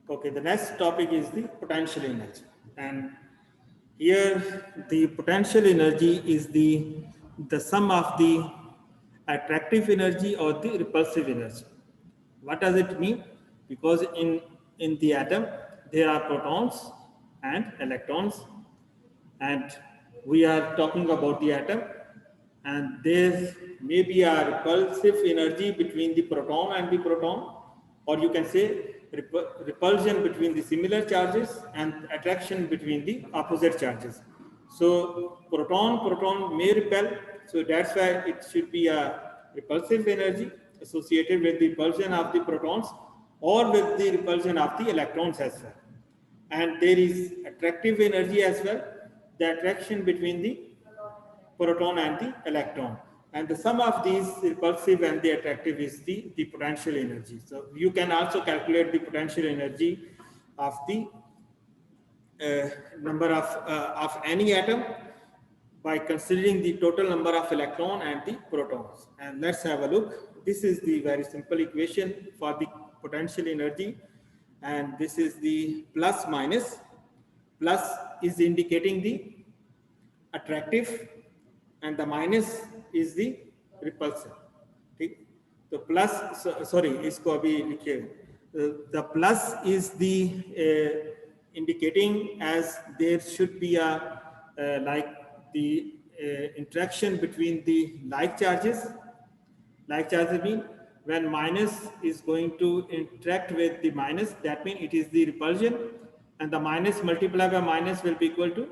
Okay, the next topic is the potential energy. And here the potential energy is the sum of the attractive energy or the repulsive energy. What does it mean? Because in the atom there are protons and electrons, and we are talking about the atom, and there may be a repulsive energy between the proton and the proton, or you can say repulsion between the similar charges and attraction between the opposite charges. So proton may repel, so that's why it should be a repulsive energy associated with the repulsion of the protons or with the repulsion of the electrons as well. And there is attractive energy as well, the attraction between the proton and the electron, and the sum of these repulsive and the attractive is the potential energy. So you can also calculate the potential energy of the number of any atom by considering the total number of electron and the protons. And let's have a look. This is the very simple equation for the potential energy, and this is the plus minus. Plus is indicating the attractive and the minus is the repulsive. ठीक, तो plus sorry इसको अभी लिखिए. The plus is the indicating as there should be a like the interaction between the like charges. Like charges mean when minus is going to interact with the minus, that means it is the repulsion, and the minus multiplied by minus will be equal to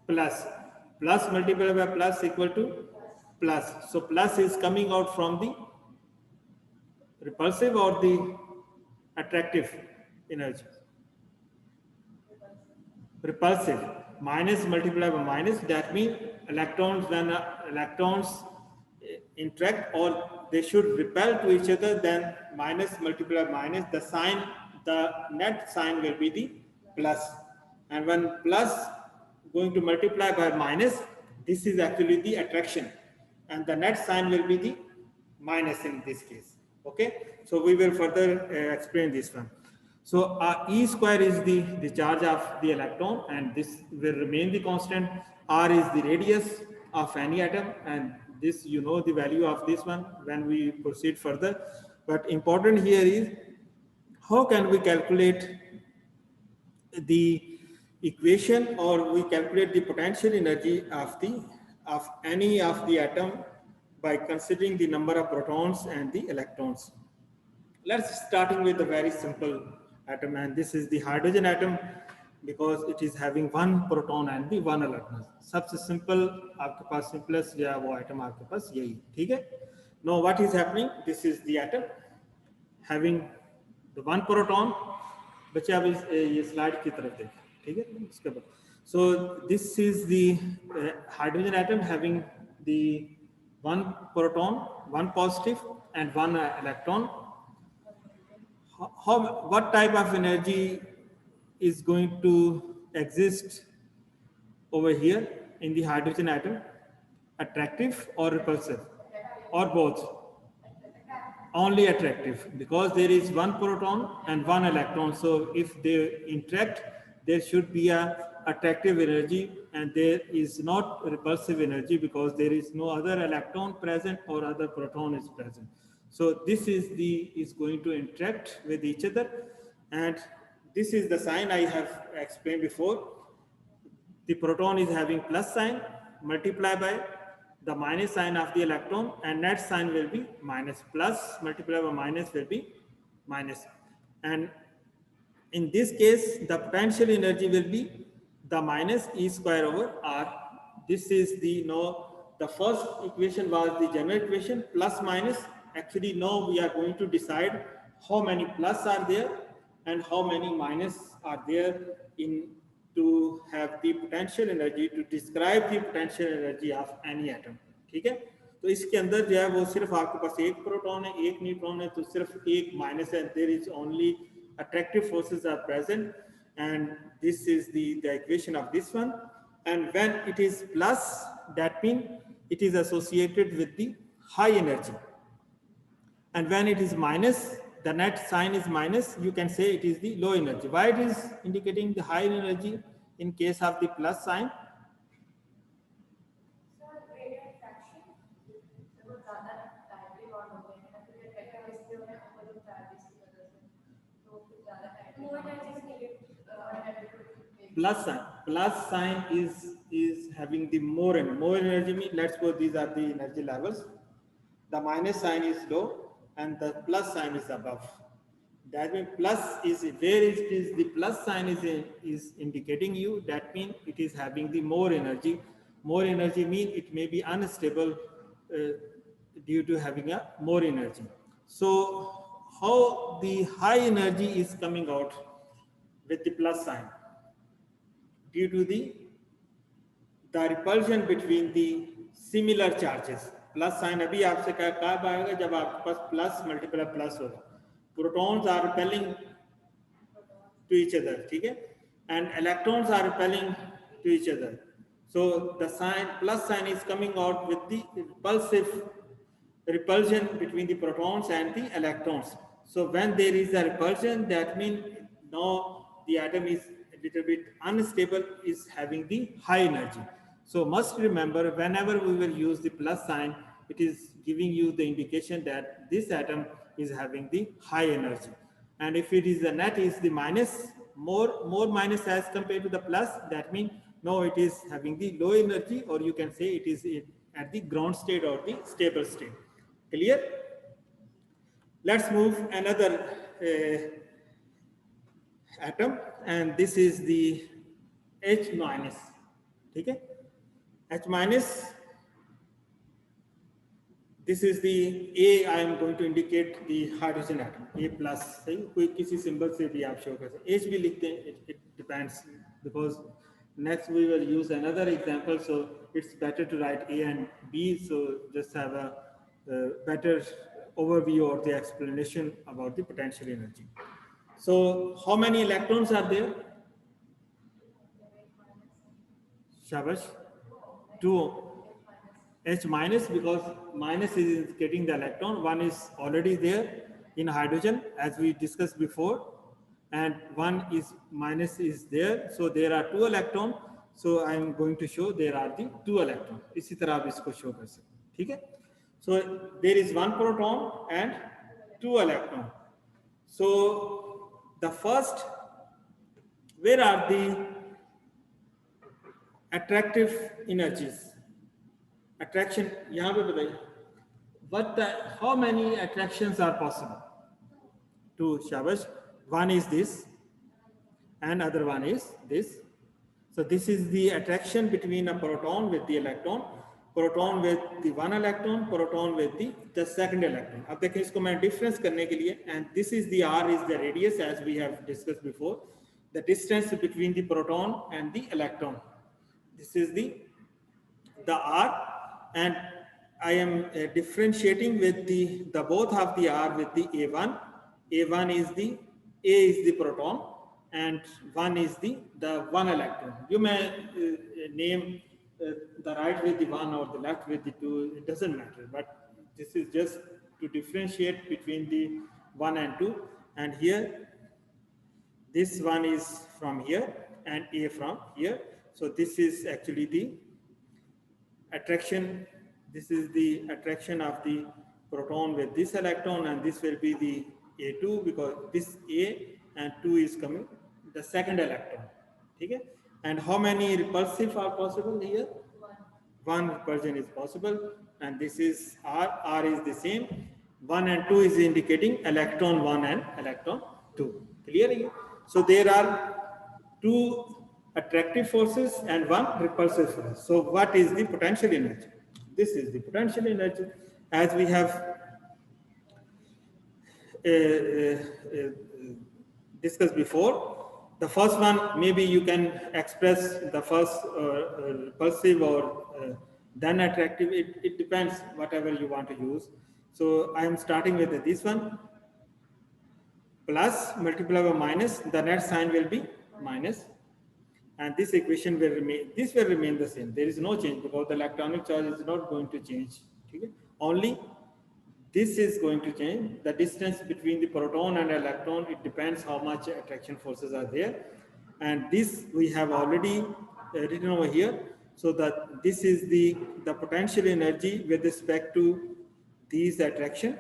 plus. Plus multiplied by plus equal to plus. So plus is coming out from the repulsive or the attractive energy. Repulsive. Minus multiplied by minus, that means electrons, when electrons interact or they should repel to each other, then minus multiplied by minus, the sign, the net sign will be the plus. And when plus going to multiply by minus, this is actually the attraction, and the net sign will be the minus in this case. Okay, so we will further explain this one. So E square is the charge of the electron, and this will remain the constant. R is the radius of any atom, and this you know the value of this one when we proceed further. But important here is how can we calculate the equation, or we calculate the potential energy of any of the atom by considering the number of protons and the electrons. Let's starting with a very simple atom, and this is the hydrogen atom, because it is having one proton and the one electron. सबसे simple आपके पास simplest या वो atom आपके पास यही, ठीक है? Now what is happening? This is the atom having the one proton. बच्चे अब ये slide की तरफ देखें, ठीक है? इसके बाद. So this is the hydrogen atom having the one proton, one positive and one electron. What type of energy is going to exist over here in the hydrogen atom? Attractive or repulsive, or both? Only attractive, because there is one proton and one electron. So if they interact, there should be a attractive energy, and there is not repulsive energy because there is no other electron present or other proton is present. So this is going to interact with each other, and this is the sign I have explained before. The proton is having plus sign multiplied by the minus sign of the electron, and net sign will be minus. Plus multiplied by minus will be minus. And in this case, the potential energy will be the minus E square over R. This is the first equation was the general equation, plus minus. Actually, now we are going to decide how many plus are there and how many minus are there in to have the potential energy, to describe the potential energy of any atom. ठीक है? तो इसके अंदर जो है वो सिर्फ आपके पास एक प्रोटॉन है, एक न्यूट्रॉन है, तो सिर्फ एक माइनस है. There is only attractive forces are present, and this is the equation of this one. And when it is plus, that means it is associated with the high energy, and when it is minus, the net sign is minus, you can say it is the low energy. Why it is indicating the high energy in case of the plus sign? Plus sign is having the more energy. Mean, let's suppose these are the energy levels. The minus sign is low and the plus sign is above. That means plus is where is the plus sign is indicating you. That means it is having the more energy. More energy mean it may be unstable due to having a more energy. So how the high energy is coming out with the plus sign? Due to the repulsion between the similar charges. Plus sign अभी आपसे कब आएगा जब आपके पास plus multiple plus होगा. Protons are repelling to each other, ठीक है, and electrons are repelling to each other. So the sign plus sign is coming out with the repulsion between the protons and the electrons. So when there is a repulsion, that means now the atom is a little bit unstable, is having the high energy. So must remember, whenever we will use the plus sign, it is giving you the indication that this atom is having the high energy. And if it is the net is the minus, more minus as compared to the plus, that means no, it is having the low energy, or you can say it is at the ground state or the stable state. Clear? Let's move another atom, and this is the H minus. Okay? H minus. This is the A. I am going to indicate the hydrogen atom. A plus. सही कोई किसी symbol से भी आप show कर सकते. H भी लिखते हैं. It depends, because next we will use another example. So it's better to write A and B. So just have a better overview or the explanation about the potential energy. So how many electrons are there? Shabash. 2. H minus, because minus is getting the electron. One is already there in hydrogen as we discussed before, and one is minus is there. So there are 2 electrons. So I am going to show there are the 2 electrons. इसी तरह आप इसको show कर सकते हैं. ठीक है? So there is 1 proton and 2 electrons. So the first, where are the attractive energies? Attraction, यहाँ पे बताइए. How many attractions are possible? 2, Shabash. One is this, and other one is this. So this is the attraction between a proton with the electron, proton with the 1 electron, proton with the second electron. अब देखें इसको मैं difference करने के लिए, and this is the R is the radius as we have discussed before, the distance between the proton and the electron. This is the R, and I am differentiating with the both of the R with the A1. A1 is the A is the proton, and 1 is the 1 electron. You may name the right with the 1 or the left with the 2, it doesn't matter, but this is just to differentiate between the 1 and 2. And here this one is from here and A from here. So this is actually the attraction. This is the attraction of the proton with this electron, and this will be the A2, because this A and 2 is coming the second electron. Okay? And how many repulsive are possible here? 1 repulsion is possible, and this is R. R is the same. 1 and 2 is indicating electron 1 and electron 2. Clear? So there are 2 attractive forces and 1 repulsive force. So what is the potential energy? This is the potential energy. As we have discussed before, the first one, maybe you can express the first repulsive or then attractive. It depends whatever you want to use. So I am starting with this one. Plus multiplied by minus, the net sign will be minus. And this equation will remain, this will remain the same. There is no change because the electronic charge is not going to change. Okay? Only this is going to change. The distance between the proton and electron, it depends how much attraction forces are there. And this we have already written over here. So that this is the potential energy with respect to these attraction.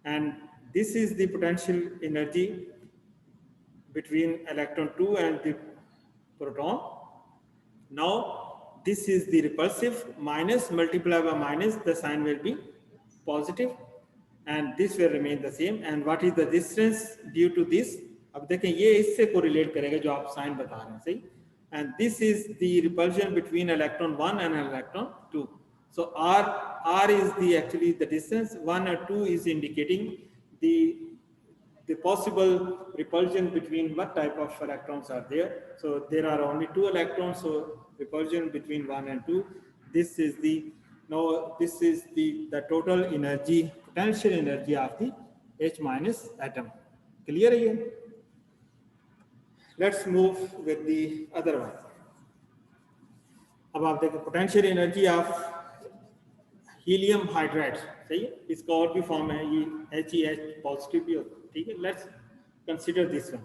And this is the potential energy between electron 2 and the proton. Now, this is the repulsive, minus multiplied by minus, the sign will be positive, and this will remain the same. And what is the distance due to this? अब देखें ये इससे correlate करेगा जो आप sign बता रहे हैं, सही? And this is the repulsion between electron 1 and electron 2. So R is the actually the distance. 1 and 2 is indicating the possible repulsion between what type of electrons are there. So there are only 2 electrons, so repulsion between 1 and 2. This is the total energy, potential energy of the H minus atom. Clear again? Let's move with the other one. अब आप देखें potential energy of helium hydride, सही है? इसका और भी form है, ये HeH पॉजिटिव भी होता है, ठीक है? Let's consider this one.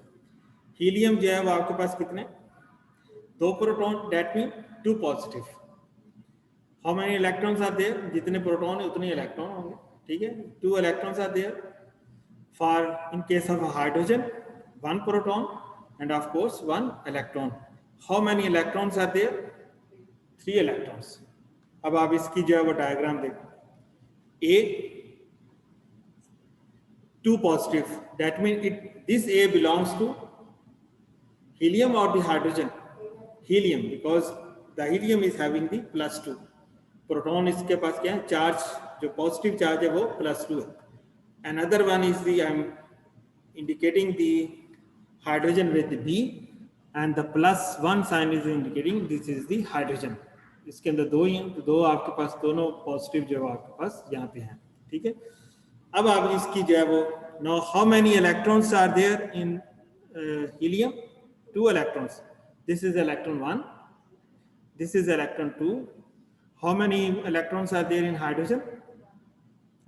Helium जो है वो आपके पास कितने? 2 proton, that means 2 positive. How many electrons are there? जितने प्रोटॉन है उतने इलेक्ट्रॉन होंगे, ठीक है? 2 electrons are there. For in case of a hydrogen, 1 proton and of course 1 electron. How many electrons are there? 3 electrons. अब आप इसकी जो है वो डायग्राम देखो. A 2 positive. That means this A belongs to helium or the hydrogen? Helium, because the helium is having the +2. Proton इसके पास क्या है? Charge, जो positive charge है वो +2 है. Another one is I'm indicating the hydrogen with the B, and the +1 sign is indicating this is the hydrogen. इसके अंदर दो आपके पास दोनों पॉजिटिव जो आपके पास यहाँ पे हैं, ठीक है? अब आप इसकी जो है वो now how many electrons are there in helium? 2 electrons. This is electron 1. This is electron 2. How many electrons are there in hydrogen?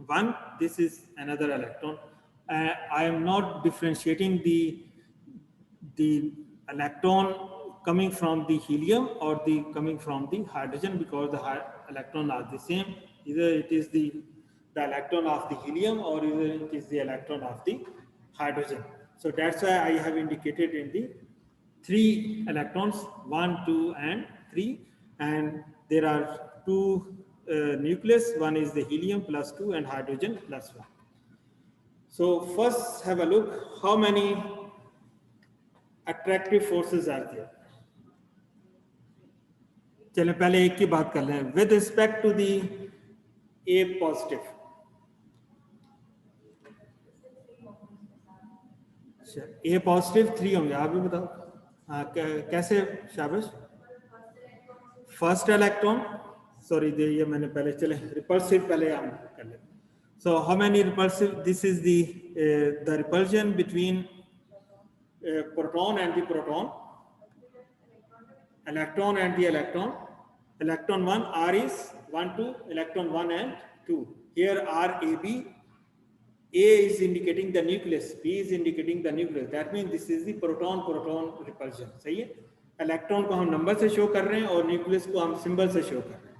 1. This is another electron. I am not differentiating the electron coming from the helium or the coming from the hydrogen, because the electron are the same. Either it is the electron of the helium or either it is the electron of the hydrogen. So that's why I have indicated in the 3 electrons, 1, 2 and 3, and there are 2 nucleus. One is the helium +2 and hydrogen +1. So first have a look how many attractive forces are there. चलें पहले एक की बात कर लें. With respect to the A positive, A positive 3 होंगे. आप भी बताओ. हाँ, कैसे शाबाश? फर्स्ट इलेक्ट्रॉन, सॉरी ये मैंने पहले, चले रिपल्सिव पहले हम कर लेते. So how many repulsive? This is the repulsion between proton and the proton, electron and the electron. Electron 1, R is 1, 2, electron 1 and 2. Here R, A, B. A is indicating the nucleus, B is indicating the nucleus. That means this is the proton-proton repulsion. सही है? Electron को हम number से show कर रहे हैं और nucleus को हम symbol से show कर रहे हैं.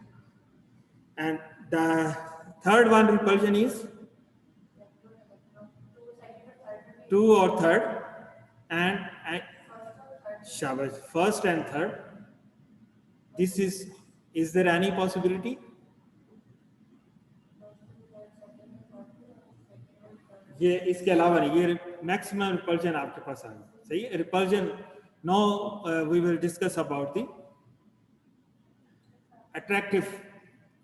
And the third one repulsion is 2 or third, and shabash, first and third. This is there any possibility? ये इसके अलावा नहीं, ये मैक्सिमम रिपल्शन आपके पास आ गया. सही है? Repulsion. Now we will discuss about the attractive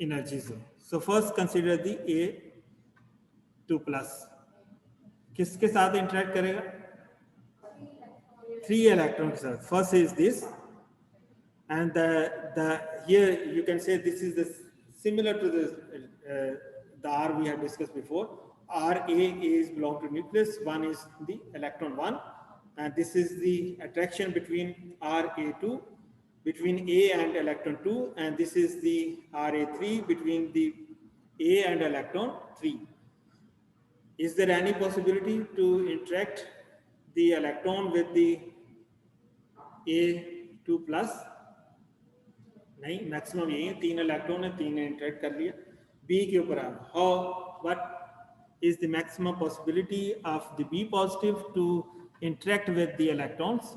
energies. So first consider the A2+. किसके साथ interact करेगा? 3 electron के साथ. First is this, and the here you can say this is the similar to the R we have discussed before. R, A is belong to nucleus, 1 is the electron 1, and this is the attraction between RA2, between A and electron 2, and this is the RA3 between the A and electron 3. Is there any possibility to interact the electron with the A2 plus? नहीं, maximum यही है, 3 electron है, 3 ने interact कर लिया. B के ऊपर आ, how, what is the maximum possibility of the B positive to interact with the electrons?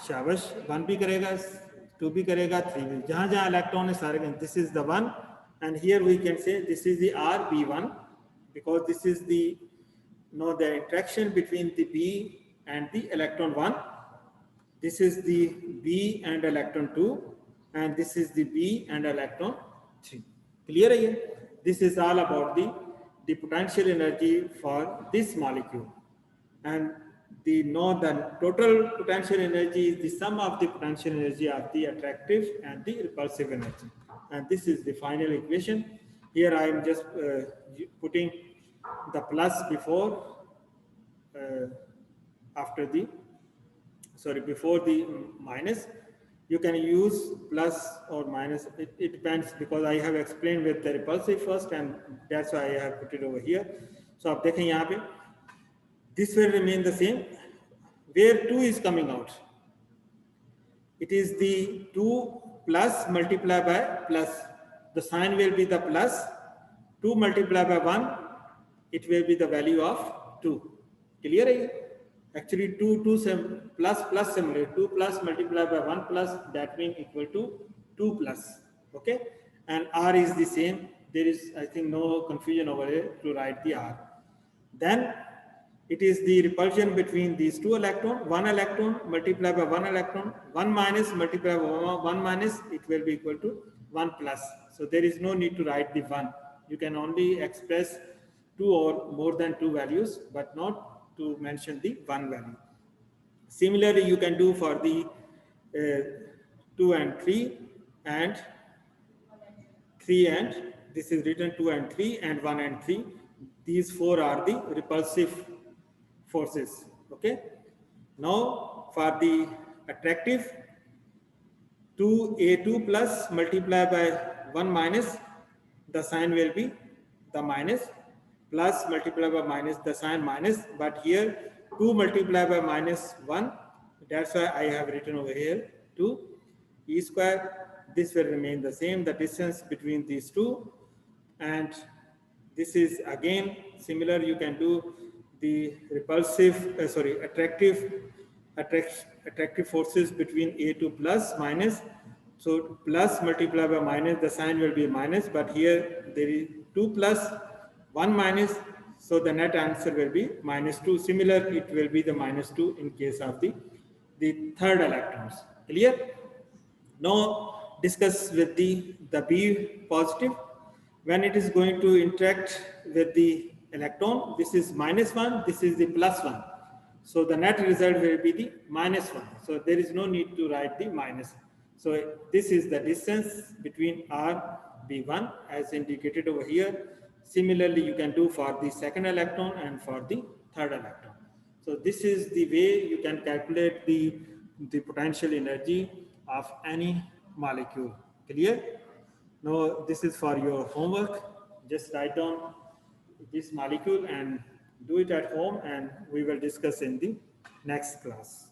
शाबाश, 1 भी करेगा, 2 भी करेगा, 3 भी. जहाँ जहाँ इलेक्ट्रॉन है सारे, this is the one, and here we can say this is the RB1 because this is the the interaction between the B and the electron 1. This is the B and electron 2, and this is the B and electron 3. Clear है? This is all about the potential energy for this molecule. And the total potential energy is the sum of the potential energy of the attractive and the repulsive energy. And this is the final equation. Here I am just putting the plus before, before the minus. You can use plus or minus, it depends, because I have explained with the repulsive first, and that's why I have put it over here. So आप देखें यहाँ पे, this will remain the same. Where 2 is coming out, it is the 2 plus multiplied by plus. The sign will be the plus. 2 multiplied by 1, it will be the value of 2. Clear है? Actually 2 plus similar, 2 plus multiplied by 1 plus, that means equal to 2 plus. Okay, and R is the same. There is, I think, no confusion over here to write the R. Then it is the repulsion between these two electrons. 1 electron multiplied by 1 electron, 1 minus multiplied by 1 minus, it will be equal to 1 plus. So there is no need to write the 1. You can only express 2 or more than 2 values, but not to mention the 1 value. Similarly, you can do for the 2 and 3 and 3 and, this is written 2 and 3 and 1 and 3. These 4 are the repulsive forces. Okay. Now for the attractive, 2A2 plus multiplied by 1 minus, the sign will be the minus, plus multiplied by minus, the sign minus, but here 2 multiplied by minus 1, that's why I have written over here 2 E square. This will remain the same, the distance between these two, and this is again similar. You can do the repulsive, attractive forces between A2 plus minus. So plus multiplied by minus, the sign will be minus, but here there is 2 plus 1 minus, so the net answer will be minus 2. Similar, it will be the minus 2 in case of the third electrons. Clear? Now discuss with the B positive. When it is going to interact with the electron, this is minus 1, this is the plus 1. So the net result will be the minus 1. So there is no need to write the minus. So this is the distance between RB1 as indicated over here. Similarly, you can do for the second electron and for the third electron. So this is the way you can calculate the potential energy of any molecule. Clear? Now this is for your homework. Just write down this molecule and do it at home, and we will discuss in the next class.